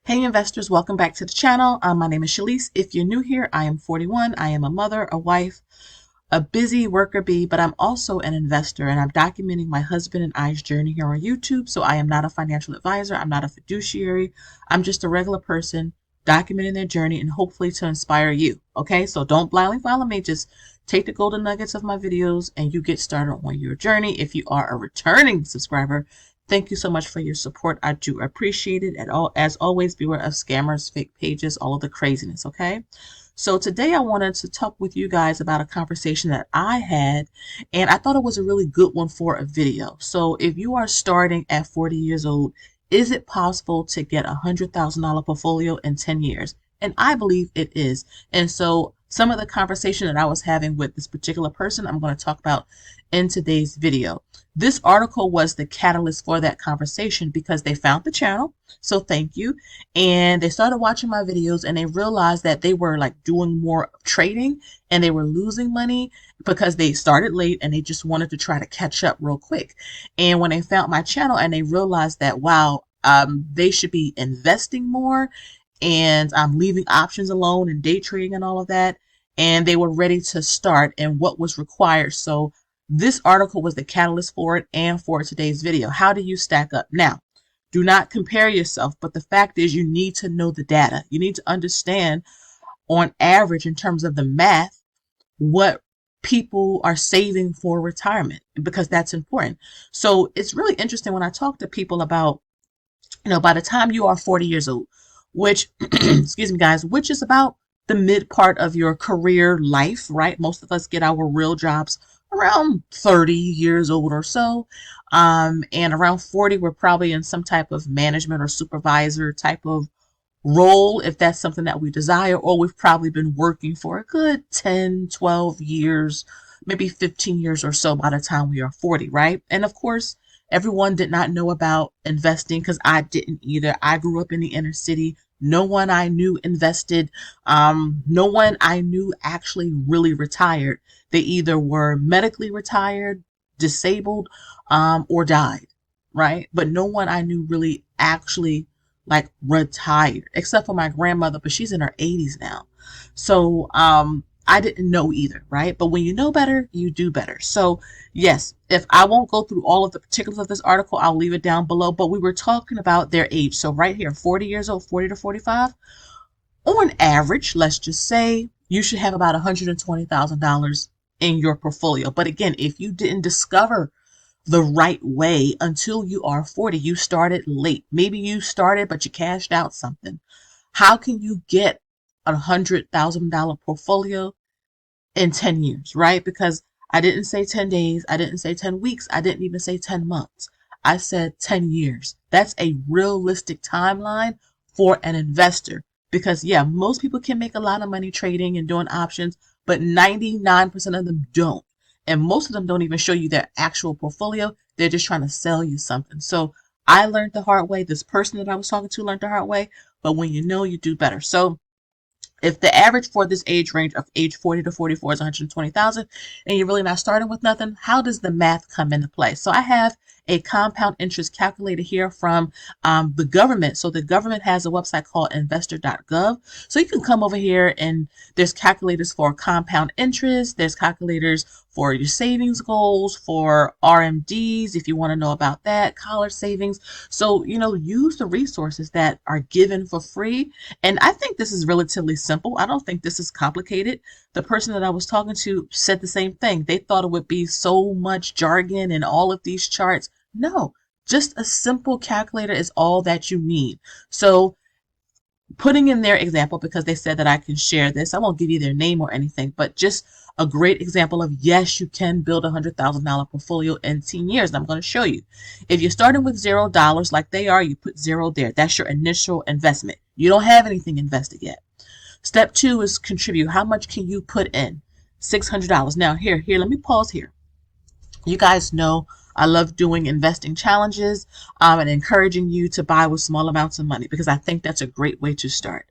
Hey investors, welcome back to the channel. My name is Shalise. If you're new here, I am 41. I am a mother, a wife, a busy worker bee, but I'm also an investor and I'm documenting my husband and I's journey here on YouTube. So I am not a financial advisor. I'm not a fiduciary. I'm just a regular person documenting their journey and hopefully to inspire you. Okay, so don't blindly follow me. Just take the golden nuggets of my videos and you get started on your journey. If you are a returning subscriber, thank you so much for your support. I do appreciate it. As always, beware of scammers, fake pages, all of the craziness, okay? So today I wanted to talk with you guys about a conversation that I had, and I thought it was a really good one for a video. So if you are starting at 40 years old, is it possible to get a $100,000 portfolio in 10 years? And I believe it is. And so some of the conversation that I was having with this particular person, I'm going to talk about in today's video. This article was the catalyst for that conversation because they found the channel. So thank you. And they started watching my videos and they realized that they were like doing more trading and they were losing money because they started late and they just wanted to try to catch up real quick. And when they found my channel and they realized that, wow, they should be investing more and leaving options alone and day trading and all of that. And they were ready to start and what was required. So this article was the catalyst for it and for today's video. How do you stack up? Now, do not compare yourself, but the fact is you need to know the data. You need to understand on average in terms of the math what people are saving for retirement because that's important. So it's really interesting when I talk to people about, by the time you are 40 years old, which, excuse me guys, which is about the mid part of your career life, right? Most of us get our real jobs around 30 years old or so. And around 40, we're probably in some type of management or supervisor type of role, if that's something that we desire, or we've probably been working for a good 10, 12 years, maybe 15 years or so by the time we are 40, right? And of course, everyone did not know about investing because I didn't either. I grew up in the inner city. No one I knew invested. No one I knew actually really retired. They either were medically retired, disabled, or died, right? But no one I knew really actually like retired, except for my grandmother, but she's in her 80s now. So I didn't know either, right? But when you know better, you do better. So yes, if I won't go through all of the particulars of this article, I'll leave it down below. But we were talking about their age. So right here, 40 years old, 40 to 45, on average, let's just say you should have about $120,000 in your portfolio. But again, if you didn't discover the right way until you are 40, you started late. Maybe you started, but you cashed out something. How can you get $100,000 portfolio in 10 years, right? Because I didn't say 10 days. I didn't say 10 weeks. I didn't even say 10 months. I said 10 years. That's a realistic timeline for an investor. Because yeah, most people can make a lot of money trading and doing options, but 99% of them don't. And most of them don't even show you their actual portfolio. They're just trying to sell you something. So I learned the hard way. This person that I was talking to learned the hard way. But when you know, you do better. So if the average for this age range of age 40 to 44 is 120,000 and you're really not starting with nothing, how does the math come into play? So I have a compound interest calculator here from the government. So the government has a website called investor.gov. So you can come over here and there's calculators for compound interest. There's calculators for your savings goals, for RMDs, if you want to know about that, college savings. So, use the resources that are given for free. And I think this is relatively simple. I don't think this is complicated. The person that I was talking to said the same thing. They thought it would be so much jargon and all of these charts. No, just a simple calculator is all that you need. So putting in their example, because they said that I can share this, I won't give you their name or anything, but just a great example of, yes, you can build a $100,000 portfolio in 10 years. And I'm going to show you. If you're starting with $0 like they are, you put zero there. That's your initial investment. You don't have anything invested yet. Step 2 is contribute. How much can you put in? $600. Now here, let me pause here. You guys know I love doing investing challenges and encouraging you to buy with small amounts of money because I think that's a great way to start.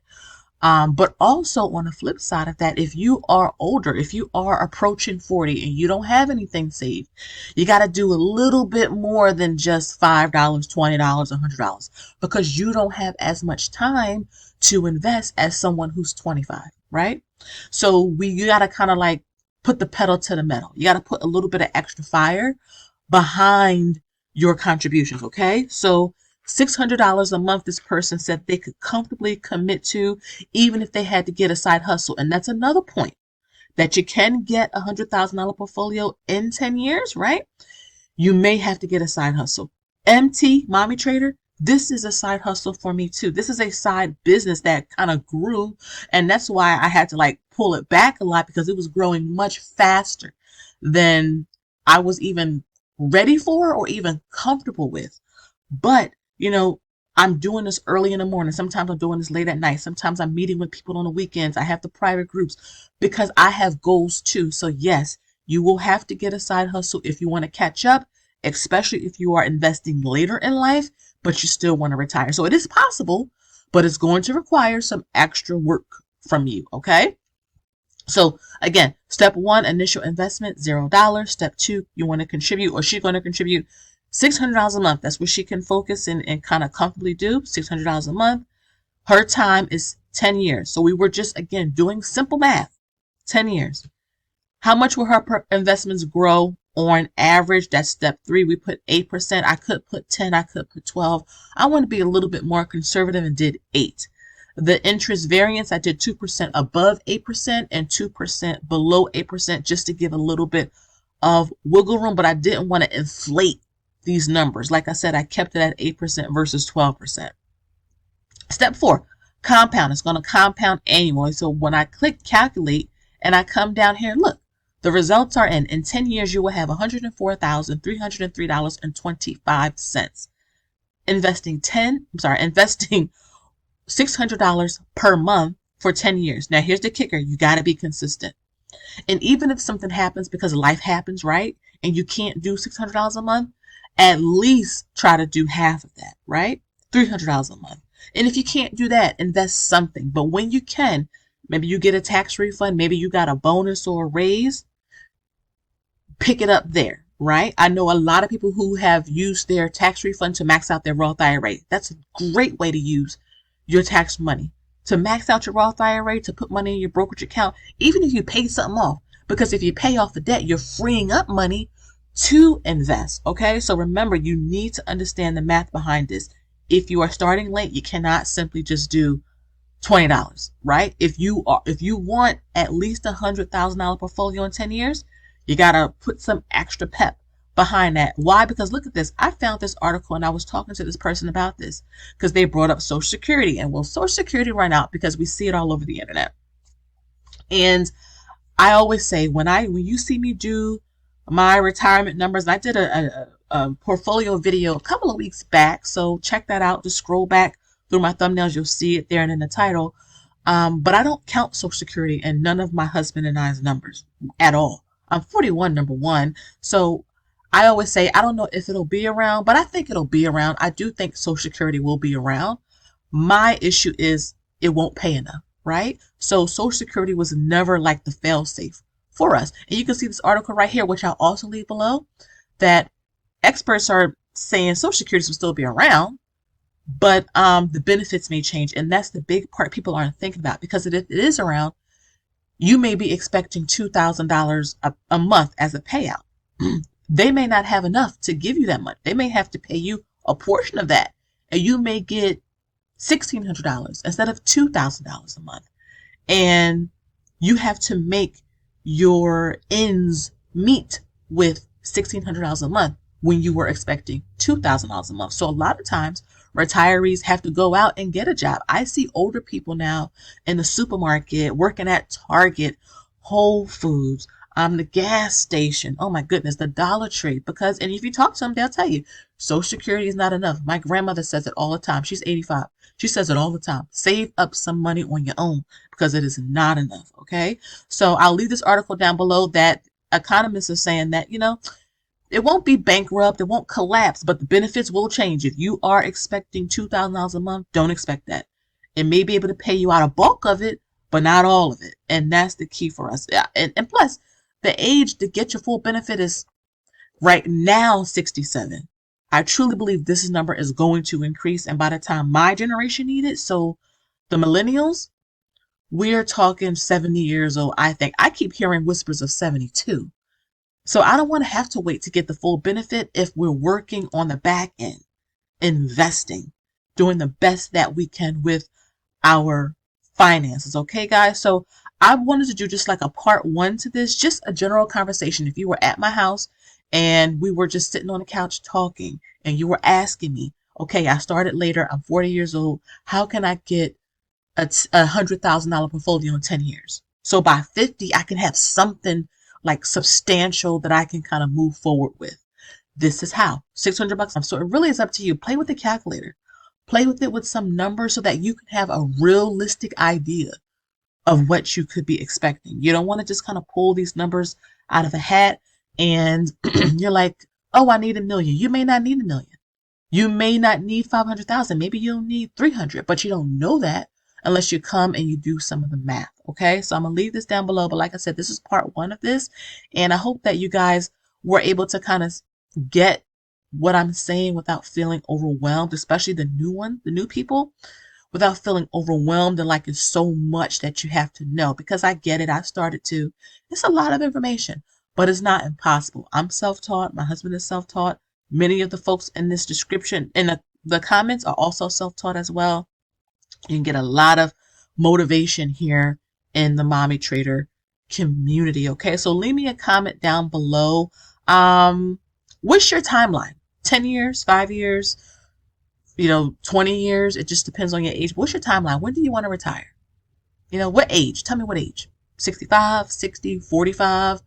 But also on the flip side of that, if you are older, if you are approaching 40 and you don't have anything saved, you got to do a little bit more than just $5, $20, $100 because you don't have as much time to invest as someone who's 25, right? So you got to kind of like put the pedal to the metal. You got to put a little bit of extra fire behind your contributions, okay? So $600 a month, this person said they could comfortably commit to, even if they had to get a side hustle. And that's another point that you can get a $100,000 portfolio in 10 years, right? You may have to get a side hustle. MT, Mommy Trader, this is a side hustle for me too. This is a side business that kind of grew. And that's why I had to like pull it back a lot because it was growing much faster than I was even ready for or even comfortable with. But, I'm doing this early in the morning. Sometimes I'm doing this late at night. Sometimes I'm meeting with people on the weekends. I have the private groups because I have goals too. So yes, you will have to get a side hustle if you want to catch up, especially if you are investing later in life, but you still want to retire. So it is possible, but it's going to require some extra work from you. Okay. So again, step one, initial investment, $0. Step two, you want to contribute or she's going to contribute $600 a month. That's what she can focus and kind of comfortably do. $600 a month. Her time is 10 years. So we were just, again, doing simple math. 10 years. How much will her investments grow on average? That's step three. We put 8%. I could put 10. I could put 12. I want to be a little bit more conservative and did 8. The interest variance, I did 2% above 8% and 2% below 8% just to give a little bit of wiggle room, but I didn't want to inflate these numbers. Like I said, I kept it at 8% versus 12%. Step 4, compound. It's going to compound annually. So when I click calculate and I come down here, look, the results are in 10 years, you will have $104,303.25. Investing $600 per month for 10 years. Now here's the kicker. You got to be consistent. And even if something happens because life happens, right? And you can't do $600 a month, at least try to do half of that, right? $300 a month. And if you can't do that, invest something. But when you can, maybe you get a tax refund, maybe you got a bonus or a raise, pick it up there, right? I know a lot of people who have used their tax refund to max out their Roth IRA. That's a great way to use your tax money. To max out your Roth IRA, to put money in your brokerage account, even if you pay something off. Because if you pay off the debt, you're freeing up money to invest. Okay, so remember, you need to understand the math behind this. If you are starting late, you cannot simply just do $20, right? If you want at least $100,000 portfolio in 10 years, you gotta put some extra pep behind that. Why? Because look at this. I found this article and I was talking to this person about this because they brought up Social Security, and will Social Security run out? Because we see it all over the internet. And I always say when you see me do my retirement numbers, I did a portfolio video a couple of weeks back, so check that out. Just scroll back through my thumbnails, you'll see it there and in the title. But I don't count Social Security in none of my husband and I's numbers at all. I'm 41, number one, so I always say I don't know if it'll be around, but I think it'll be around. I do think Social Security will be around. My issue is it won't pay enough, right? So Social Security was never like the fail-safe for us. And you can see this article right here, which I'll also leave below, that experts are saying Social Security will still be around, but the benefits may change. And that's the big part people aren't thinking about, because if it is around, you may be expecting $2,000 a month as a payout. They may not have enough to give you that much. They may have to pay you a portion of that, and you may get $1,600 instead of $2,000 a month. And you have to make your ends meet with $1,600 a month when you were expecting $2,000 a month. So a lot of times retirees have to go out and get a job. I see older people now in the supermarket, working at Target, Whole Foods, the gas station. Oh my goodness, the Dollar Tree. And if you talk to them, they'll tell you Social Security is not enough. My grandmother says it all the time. She's 85. She says it all the time. Save up some money on your own because it is not enough. Okay. So I'll leave this article down below that economists are saying that, it won't be bankrupt. It won't collapse, but the benefits will change. If you are expecting $2,000 a month, don't expect that. It may be able to pay you out a bulk of it, but not all of it. And that's the key for us. Yeah, and plus, the age to get your full benefit is right now 67. I truly believe this number is going to increase. And by the time my generation need it, so the millennials, we're talking 70 years old, I think. I keep hearing whispers of 72. So I don't want to have to wait to get the full benefit if we're working on the back end, investing, doing the best that we can with our finances. Okay, guys? So I wanted to do just like a part one to this, just a general conversation. If you were at my house and we were just sitting on the couch talking and you were asking me, okay, I started later, I'm 40 years old, how can I get a $100,000 portfolio in 10 years? So by 50, I can have something like substantial that I can kind of move forward with. This is how. $600. So it really is up to you. Play with the calculator. Play with it with some numbers so that you can have a realistic idea of what you could be expecting. You don't want to just kind of pull these numbers out of a hat and you're like, oh, I need $1 million. You may not need $1 million. You may not need 500,000. Maybe you'll need 300, but you don't know that unless you come and you do some of the math. Okay. So I'm going to leave this down below. But like I said, this is part one of this. And I hope that you guys were able to kind of get what I'm saying without feeling overwhelmed, especially the new people, without feeling overwhelmed and like it's so much that you have to know. Because I get it. I started to. It's a lot of information, but it's not impossible. I'm self-taught. My husband is self-taught. Many of the folks in this description, in the comments, are also self-taught as well. You can get a lot of motivation here in the Mommy Trader community. Okay, so leave me a comment down below. What's your timeline? 10 years, 5 years, 20 years? It just depends on your age. What's your timeline? When do you want to retire? What age? Tell me what age. 65, 60, 45,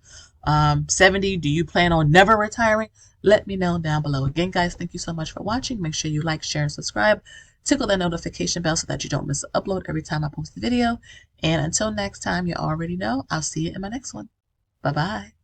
70? Do you plan on never retiring? Let me know down below. Again, guys, thank you so much for watching. Make sure you like, share, and subscribe. Tickle that notification bell so that you don't miss an upload every time I post a video. And until next time, you already know, I'll see you in my next one. Bye-bye.